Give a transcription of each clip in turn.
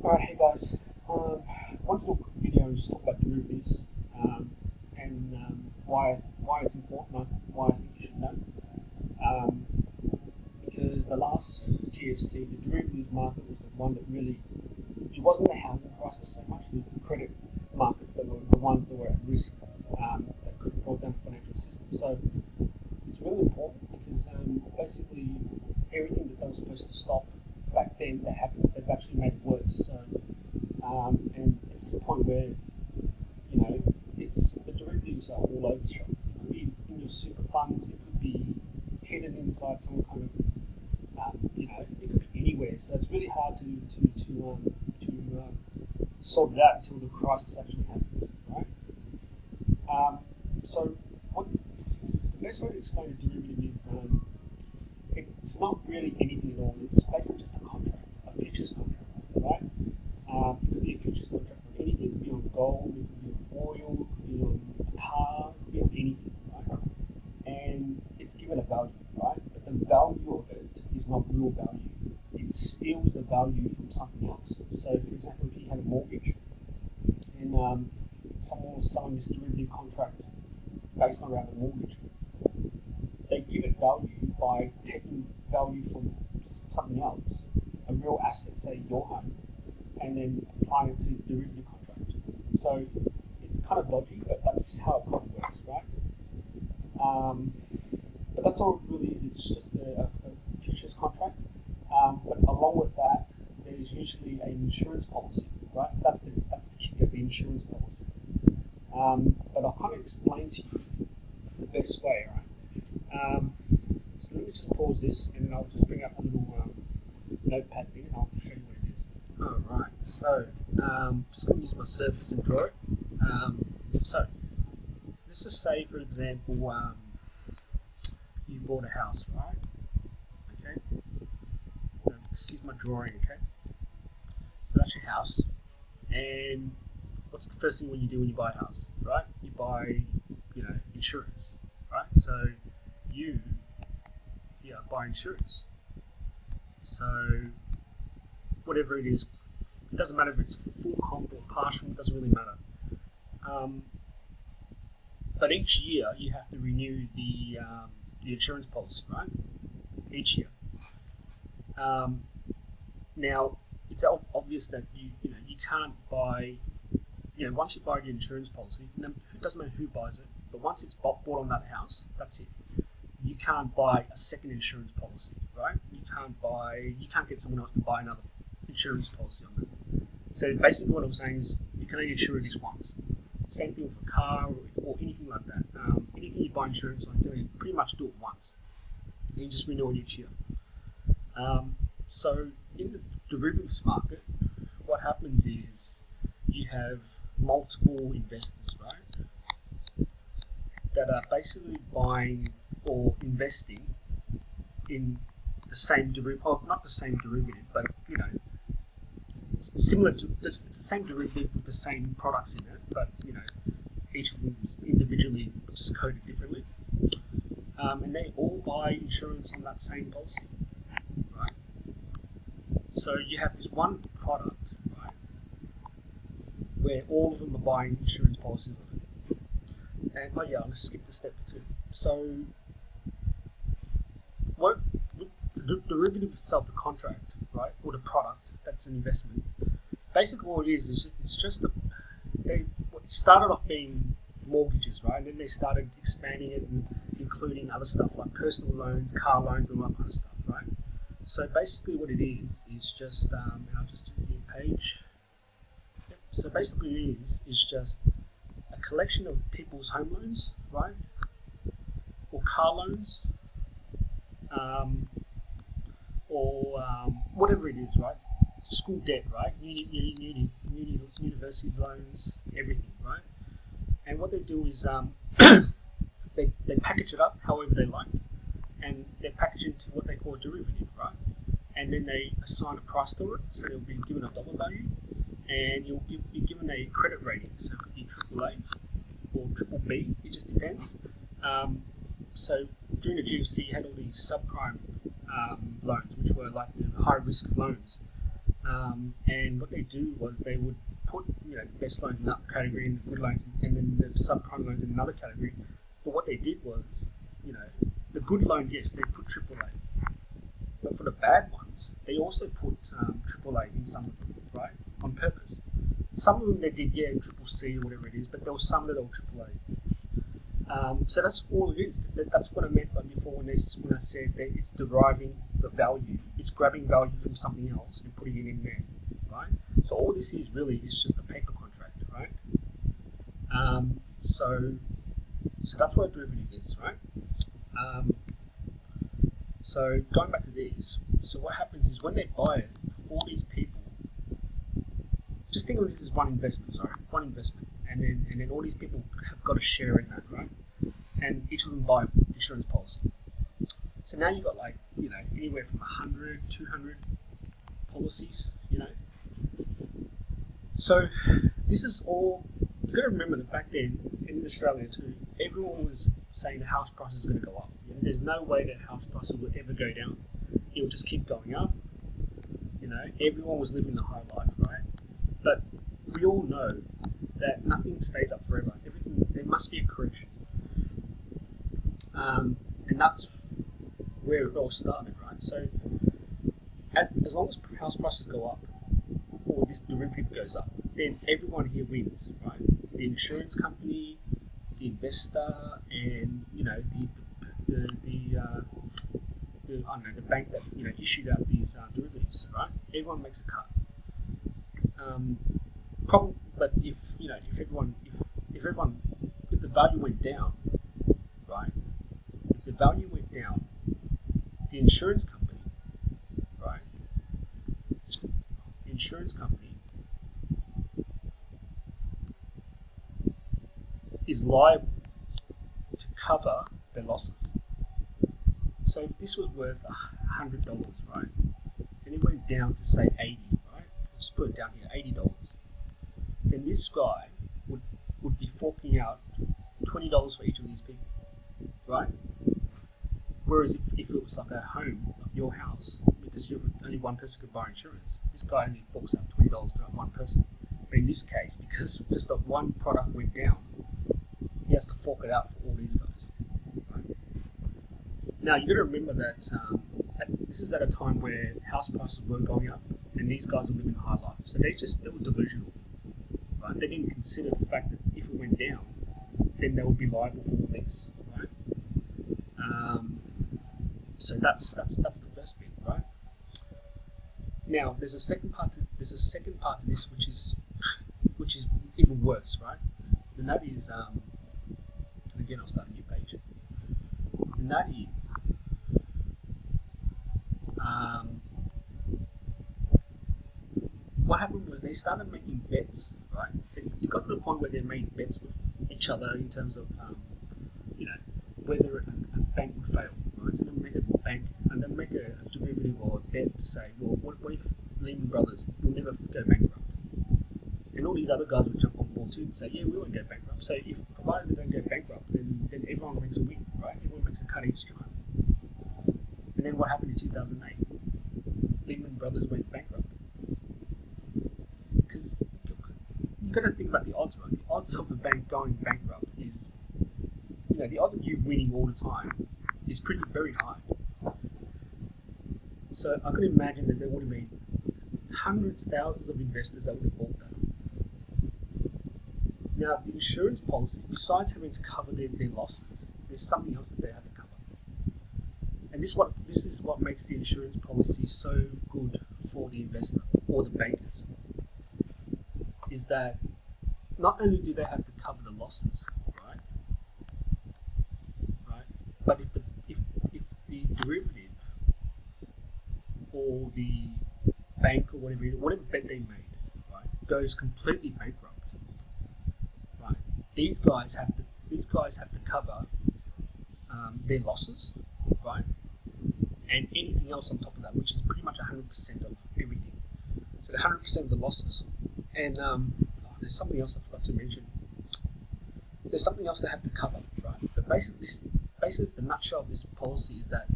Alright, hey guys. I wanted to do a quick video and just talk about derivatives and why it's important, why I think you should know. Because the last GFC, the derivatives market was the one that really, it wasn't the housing crisis so much, it was the credit markets that were the ones that were at risk, that could have brought down the financial system. So it's really important because basically everything that they were supposed to stop back then that happened, they've actually made it worse. So and it's to the point where, you know, it's the derivatives are all over the shop. It could be in your super funds, it could be hidden inside some kind of it could be anywhere. So it's really hard to sort it out until the crisis actually happens, right? So what the best way to explain a derivative is it's not really anything at all. It's basically just a contract, a futures contract, right? It could be a futures contract on anything. It could be on gold, it could be on oil, it could be on a car, it could be on anything, right? And it's given a value, right? But the value of it is not real value. It steals the value from something else. So, for example, if you had a mortgage and someone was selling this derivative contract based on around the mortgage, they give it value by taking value from something else, a real asset, say your home, and then applying it to the derivative contract. So it's kind of dodgy, but that's how it kind of works, right? But that's all it really is. It's just a futures contract. But along with that, there's usually an insurance policy, right? That's the kicker, the insurance policy. But I'll kind of explain to you the best way, right? So let me just pause this, and then I'll just bring up a little notepad thing, and I'll show you what it is. Alright, so just going to use my Surface and draw it. So let's just say, for example, you bought a house, right? Okay. Excuse my drawing, okay? So that's your house, and what's the first thing when you buy a house, right? You buy, insurance, right? So you buy insurance. So whatever it is, it doesn't matter if it's full comp or partial, it doesn't really matter. But each year you have to renew the insurance policy, right? Each year. Now it's obvious that you can't buy, once you buy the insurance policy, it doesn't matter who buys it, but once it's bought on that house, that's it. You can't buy a second insurance policy, right? You can't get someone else to buy another insurance policy on that. So basically what I'm saying is you can only insure this once. Same thing with a car or anything like that. Anything you buy insurance on, you pretty much do it once. And you just renew it each year. So in the derivatives market, what happens is you have multiple investors, right? That are basically buying or investing in the same derivative, not the same derivative, but it's similar to it's the same derivative with the same products in it, but each of them is individually just coded differently, and they all buy insurance on that same policy, right? So you have this one product, right, where all of them are buying insurance policies on it. And I'm gonna skip the steps too. So what the derivative itself, the contract, right, or the product that's an investment, basically what it is it's just it started off being mortgages, right, and then they started expanding it and including other stuff like personal loans, car loans, and all that kind of stuff, right? So basically what it is just and I'll just do a new page. Yep. So basically it is just a collection of people's home loans, right, or car loans, or whatever it is, right? School debt, right? University loans, everything, right? And what they do is they package it up however they like, and they package it into what they call a derivative, right? And then they assign a price to it, so you'll be given a dollar value, and you'll be given a credit rating, so it could be AAA or BBB, it just depends. So during the GFC, you had all these subprime loans, which were like the high risk loans, And what they do was they would put the best loans in that category and the good loans, and then the subprime loans in another category. But what they did was, the good loan, yes, they put AAA, but for the bad ones, they also put AAA in some of them, right, on purpose. Some of them they did, triple C or whatever it is, but there was some that were AAA. So that's all it is. That's what I meant by before when I said that it's deriving the value. It's grabbing value from something else and putting it in there, right? So all this is really is just a paper contract, right? So that's what a derivative is, right? So going back to these, so what happens is when they buy it, all these people, just think of this as one investment, and then all these people have got a share in that, right? And each of them buy insurance policy. So now you've got anywhere from 100, 200 policies, So this is all, you've got to remember that back then, in Australia too, everyone was saying the house price is going to go up. There's no way that house prices will ever go down. It will just keep going up. Everyone was living the high life, right? But we all know that nothing stays up forever. There must be a correction. And that's where it all started, right? So as long as house prices go up, or this derivative goes up, then everyone here wins, right? The insurance company, the investor, and the bank that issued out these derivatives, right? Everyone makes a cut. But if the value went down, right? If the value went down, the insurance company, right? The insurance company is liable to cover their losses. So if this was worth $100, right, and it went down to say 80, right? Let's put it down here, $80. Then this guy would be forking out $20 for each of these people, right? Whereas if it was like a home, like your house, because only one person could buy insurance, this guy only forks out $20 to one person. But in this case, because just that one product went down, he has to fork it out for all these guys. Right? Now you got to remember that this is at a time where house prices were going up, and these guys are living high life. So they were delusional. Right? They didn't consider the fact that if it went down, then they would be liable for all this. Right? So that's the first bit, right? Now there's a second part to this which is even worse, right? And that is and again I'll start a new page. And that is what happened was they started making bets, right? It got to the point where they made bets with each other in terms of whether a bank would fail, right? So they make a bank and then make a derivative or a bet to say, well, what if Lehman Brothers will never go bankrupt? And all these other guys would jump on board too and say, yeah, we won't go bankrupt. So if provided they don't go bankrupt, then everyone makes a win, right? Everyone makes a cut each time. And then what happened in 2008? Lehman Brothers went bankrupt. Because you've got to think about the odds, right? The odds of a bank going bankrupt is, the odds of you winning all the time is very high. So I could imagine that there would have been hundreds, thousands of investors that would have bought that. Now, the insurance policy, besides having to cover their losses, there's something else that they have to cover. And this is what makes the insurance policy so good for the investor or the bankers, is that not only do they have to cover the losses, right? But if the derivative or the bank or whatever bet they made, right, goes completely bankrupt, right? These guys have to cover their losses, right, and anything else on top of that, which is pretty much 100% of everything. So the 100% of the losses, and there's something else I forgot to mention. There's something else they have to cover, right? But basically, the nutshell of this policy is that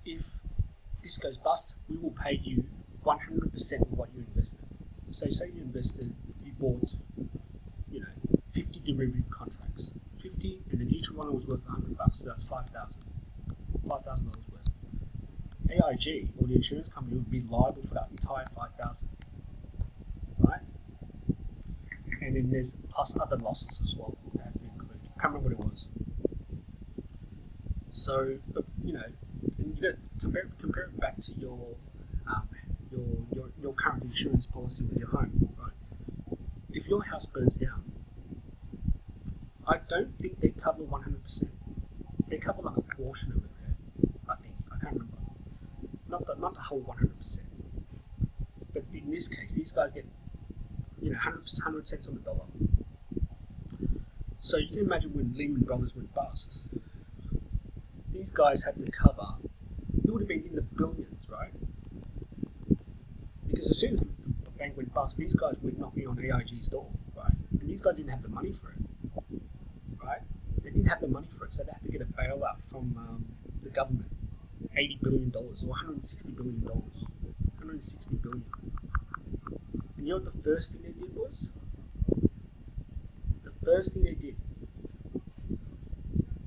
if this goes bust, we will pay you 100% of what you invested. So say you bought, 50 derivative contracts, 50, and then each one was worth $100. So that's $5,000 worth. AIG or the insurance company would be liable for that entire $5,000, right? And then there's plus other losses as well they have to include. I can't remember what it was. So, but and you got to compare it back to your current insurance policy with your home, right? If your house burns down, I don't think they cover 100%. They cover like a portion of it. I think I can't remember. Not the whole 100%. But in this case, these guys get 100 cents on the dollar. So you can imagine when Lehman Brothers went bust, these guys had to cover. It would have been in the billions, right? Because as soon as the bank went bust, these guys were knocking on AIG's door, right? And these guys didn't have the money for it, right? They didn't have the money for it, so they had to get a bailout from the government, $80 billion or $160 billion, $160 billion. And you know what the first thing they did was? The first thing they did,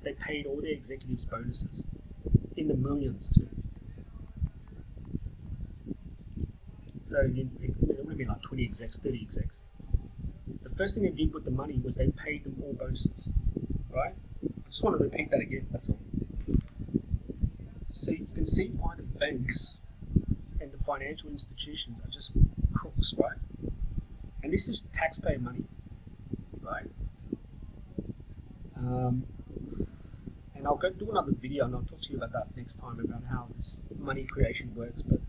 they paid all their executives bonuses in the millions too. So it would have been like 20 execs, 30 execs. The first thing they did with the money was they paid them all bonuses, right? I just want to repeat that again, that's all. So you can see why the banks and the financial institutions are just crooks, right? And this is taxpayer money, right? And I'll go do another video and I'll talk to you about that next time about how this money creation works. But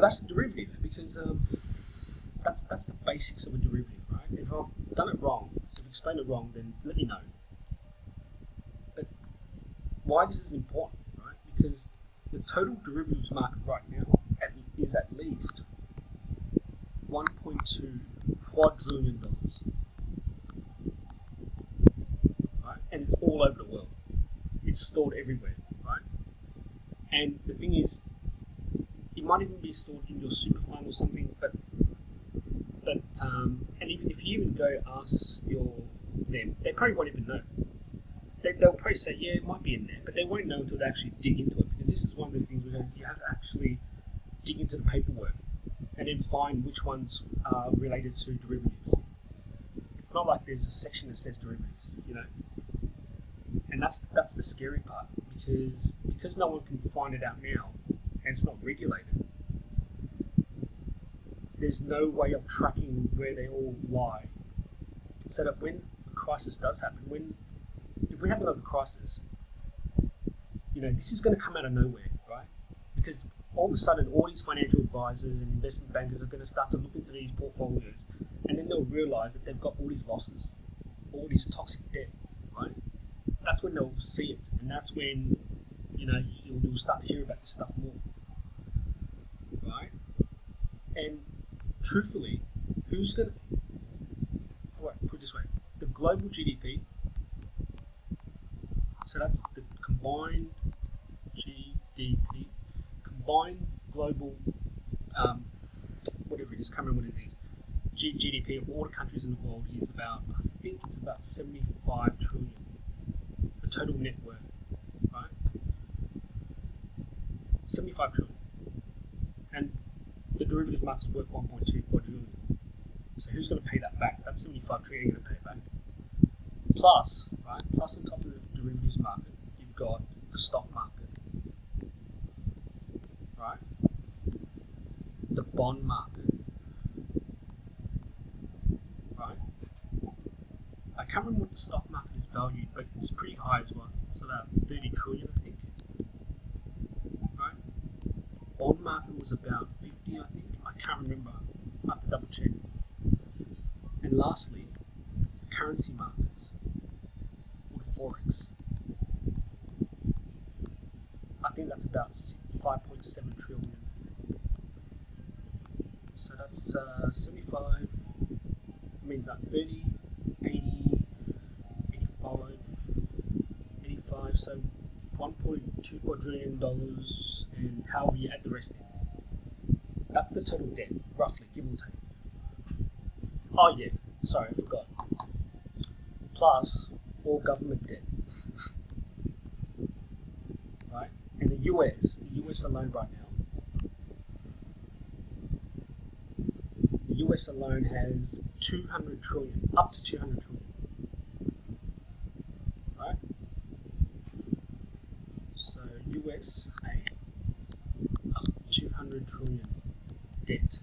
that's the derivative, because that's the basics of a derivative, right? If I've done it wrong, if I've explained it wrong, then let me know. But why this is important, right? Because the total derivatives market right now is at least $1.2 quadrillion, right? And it's all over the world. It's stored everywhere, right? And the thing is, it might even be stored in your super fund or something, but and even if you even go ask them, they probably won't even know. They'll probably say, yeah, it might be in there, but they won't know until they actually dig into it, because this is one of those things where you have to actually dig into the paperwork and then find which ones are related to derivatives. It's not like there's a section that says derivatives, and that's the scary part, because no one can find it out now and it's not regulated. There's no way of tracking where they all lie, so that when a crisis does happen, if we have another crisis, this is going to come out of nowhere, right? Because all of a sudden, all these financial advisors and investment bankers are going to start to look into these portfolios, and then they'll realize that they've got all these losses, all these toxic debt, right? That's when they'll see it, and that's when you'll start to hear about this stuff more, right? And truthfully, who's going to... put it this way. The global GDP, so that's the combined GDP, combined global, whatever it is, can't remember what it is, GDP of all the countries in the world is about, I think it's about 75 trillion, the total net worth, right? 75 trillion. And the derivatives market is worth 1.2 quadrillion. So who's going to pay that back? That's 75 trillion going to pay it back. Plus, right? Plus on top of the derivatives market, you've got the stock market, right? The bond market, right? I can't remember what the stock market is valued, but it's pretty high as well. It's about 30 trillion, I think. Right? Bond market was about 50, I think. I can't remember. I have to double check. And lastly, the currency markets, or the forex. I think that's about 5.7 trillion. So that's 75, like 30, 80, 85, 85, so $1.2 quadrillion, and how we add the rest in. That's the total debt, roughly, give or take. Oh yeah, sorry, I forgot. Plus all government debt, right? And the US alone right now, the US alone has 200 trillion, up to 200 trillion, right? So USA, up to 200 trillion debt.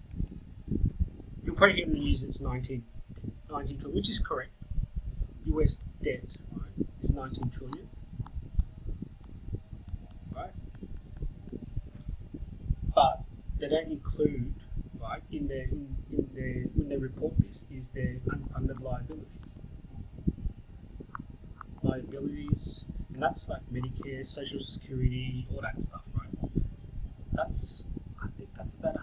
You'll probably hear me use it's 19 trillion, which is correct. US debt, right, is 19 trillion, right? But they don't include, right, in their when they report this, is their unfunded liabilities, and that's like Medicare, Social Security, all that stuff, right? I think that's about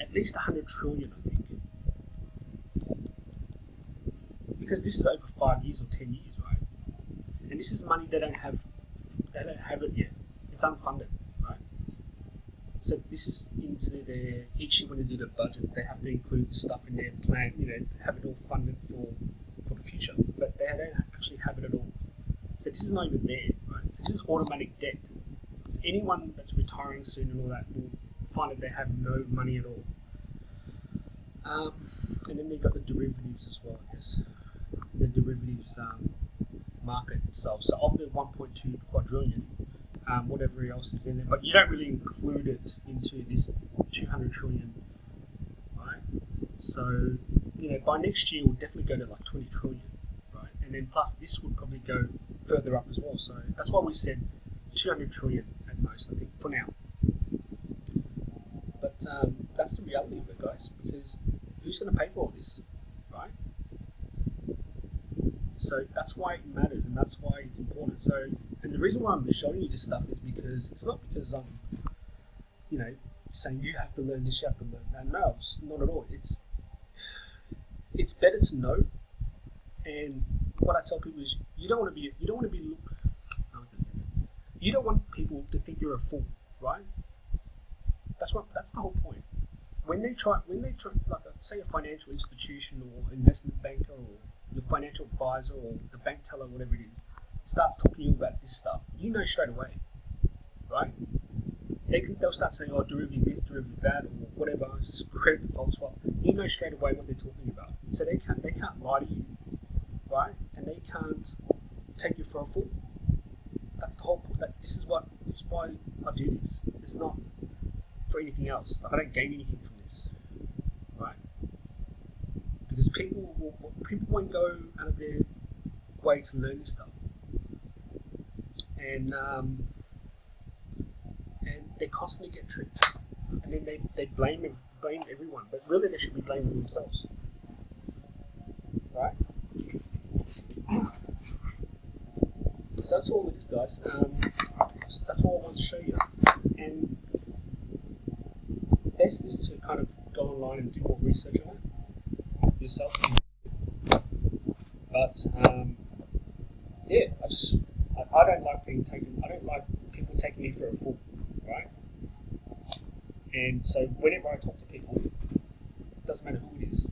at least 100 trillion, I think. Because this is over 5 years or 10 years, right? And this is money they don't have it yet. It's unfunded, right? So this is into their, each year when they do their budgets, they have to include the stuff in their plan, have it all funded for the future. But they don't actually have it at all. So this is not even there, right? So this is automatic debt. So anyone that's retiring soon and all that will find that they have no money at all. And then they've got the derivatives as well, I guess. The derivatives market itself. So of the 1.2 quadrillion, whatever else is in there, but you don't really include it into this 200 trillion, right? So, by next year we'll definitely go to like 20 trillion, right? And then plus this would probably go further up as well. So that's why we said 200 trillion at most, I think, for now. But that's the reality of it, guys, because who's going to pay for all this, right? So that's why it matters, and that's why it's important. So, and the reason why I'm showing you this stuff is because it's not because I'm, saying you have to learn this, you have to learn that. No, it's not at all. It's better to know. And what I tell people is, you don't want people to think you're a fool, right? That's the whole point. When they try, like say a financial institution or investment banker or the financial advisor or the bank teller, whatever it is, starts talking to you about this stuff, straight away, right? They'll start saying, oh, derivative this, derivative that, or whatever, credit default swap. You know straight away what they're talking about. So they can't lie to you, right? And they can't take you for a fool. That's the whole point. This is why I do this. It's not for anything else. Like, I don't gain anything from this, right? Because people won't go out of their way to learn this stuff, and they constantly get tricked, and then they blame everyone, but really they should be blaming themselves, right? So that's all it is, guys. That's all I want to show you, and best is to kind of go online and do more research on it yourself. But yeah, I don't like being taken. I don't like people taking me for a fool, right? And so whenever I talk to people, it doesn't matter who it is.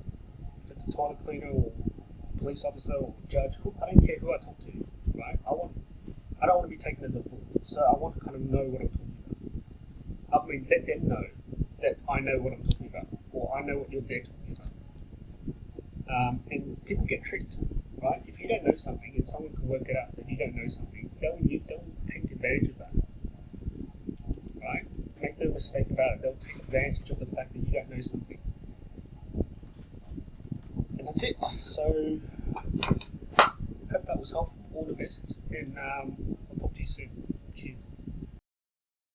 If it's a toilet cleaner or a police officer or a judge, I don't care who I talk to, right? I don't want to be taken as a fool. So I want to kind of know what I'm talking about. I mean, let them know that I know what I'm talking about, or I know what they're talking about. And people get tricked, right? If you don't know something and someone can work it out that you don't know something, they'll take advantage of that, right? Make no mistake about it, they'll take advantage of the fact that you don't know something. And that's it. So, hope that was helpful. All the best, and I'll talk to you soon. Cheers.